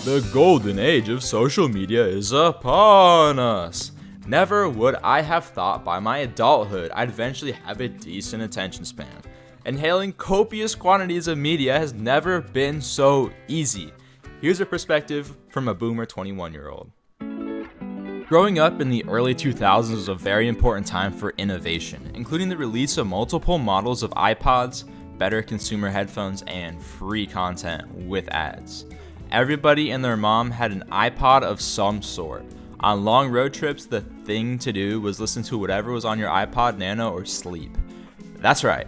The golden age of social media is upon us. Never would I have thought by my adulthood I'd eventually have a decent attention span. Inhaling copious quantities of media has never been so easy. Here's a perspective from a boomer 21-year-old. Growing up in the early 2000s was a very important time for innovation, including the release of multiple models of iPods, better consumer headphones, and free content with ads. Everybody and their mom had an iPod of some sort. On long road trips, the thing to do was listen to whatever was on your iPod Nano or sleep. That's right.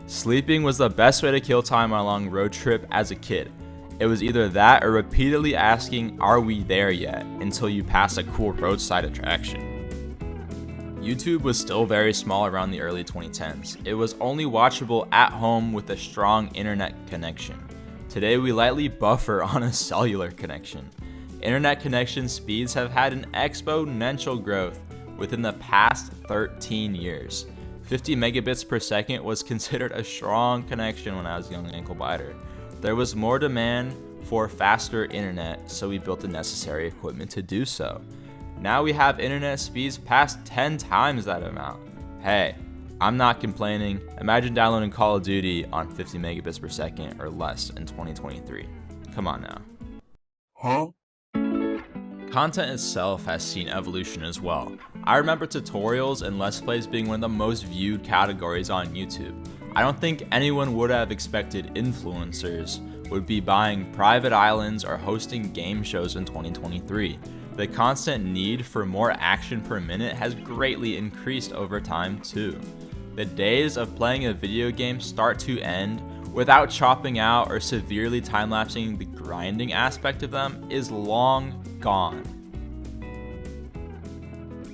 Sleeping was the best way to kill time on a long road trip as a kid. It was either that or repeatedly asking, "Are we there yet?" until you passed a cool roadside attraction. YouTube was still very small around the early 2010s. It was only watchable at home with a strong internet connection. Today we lightly buffer on a cellular connection. Internet connection speeds have had an exponential growth within the past 13 years. 50 megabits per second was considered a strong connection when I was a young ankle biter. There was more demand for faster internet, so we built the necessary equipment to do so. Now we have internet speeds past 10 times that amount. Hey, I'm not complaining. Imagine downloading Call of Duty on 50 megabits per second or less in 2023. Come on now. Huh? Content itself has seen evolution as well. I remember tutorials and Let's Plays being one of the most viewed categories on YouTube. I don't think anyone would have expected influencers would be buying private islands or hosting game shows in 2023. The constant need for more action per minute has greatly increased over time too. The days of playing a video game start to end without chopping out or severely time-lapsing the grinding aspect of them is long gone.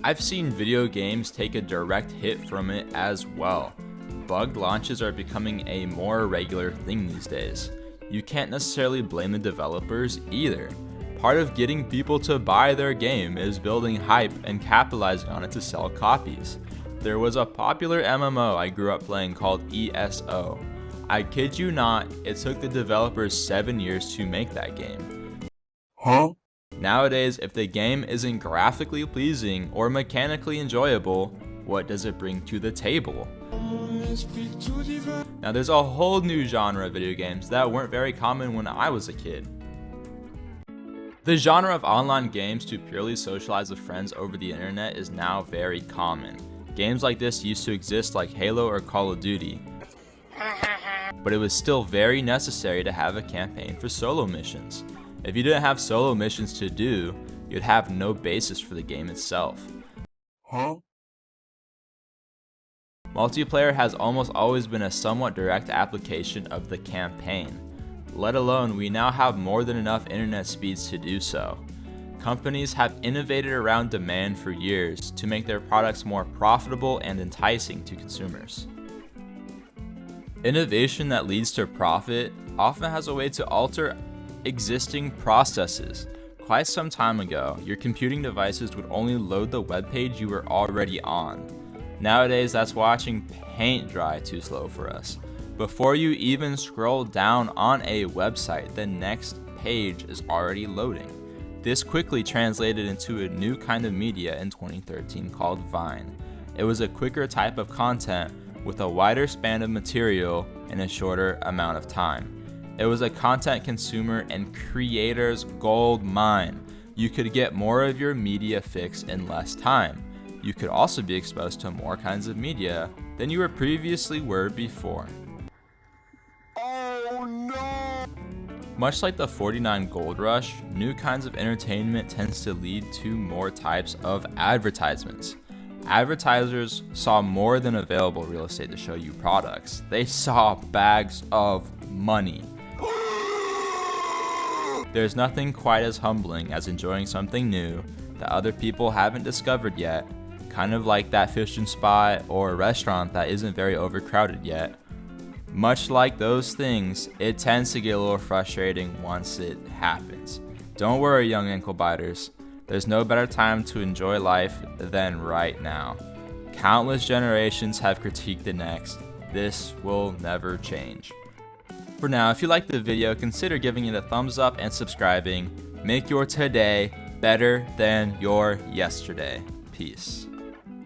I've seen video games take a direct hit from it as well. Bugged launches are becoming a more regular thing these days. You can't necessarily blame the developers either. Part of getting people to buy their game is building hype and capitalizing on it to sell copies. There was a popular MMO I grew up playing called ESO. I kid you not, it took the developers 7 years to make that game. Huh? Nowadays, if the game isn't graphically pleasing or mechanically enjoyable, what does it bring to the table? Now there's a whole new genre of video games that weren't very common when I was a kid. The genre of online games to purely socialize with friends over the internet is now very common. Games like this used to exist like Halo or Call of Duty, but it was still very necessary to have a campaign for solo missions. If you didn't have solo missions to do, you'd have no basis for the game itself. Huh? Multiplayer has almost always been a somewhat direct application of the campaign, let alone we now have more than enough internet speeds to do so. Companies have innovated around demand for years to make their products more profitable and enticing to consumers. Innovation that leads to profit often has a way to alter existing processes. Quite some time ago, your computing devices would only load the web page you were already on. Nowadays, that's watching paint dry too slow for us. Before you even scroll down on a website, the next page is already loading. This quickly translated into a new kind of media in 2013 called Vine. It was a quicker type of content with a wider span of material in a shorter amount of time. It was a content consumer and creator's gold mine. You could get more of your media fix in less time. You could also be exposed to more kinds of media than you previously were before. Oh no! Much like the 49 gold rush, new kinds of entertainment tends to lead to more types of advertisements. Advertisers saw more than available real estate to show you products. They saw bags of money. There's nothing quite as humbling as enjoying something new that other people haven't discovered yet, kind of like that fish and spot or a restaurant that isn't very overcrowded yet. Much like those things, it tends to get a little frustrating once it happens. Don't worry, young ankle biters. There's no better time to enjoy life than right now. Countless generations have critiqued the next. This will never change. For now, if you liked the video, consider giving it a thumbs up and subscribing. make your today better than your yesterday. Peace.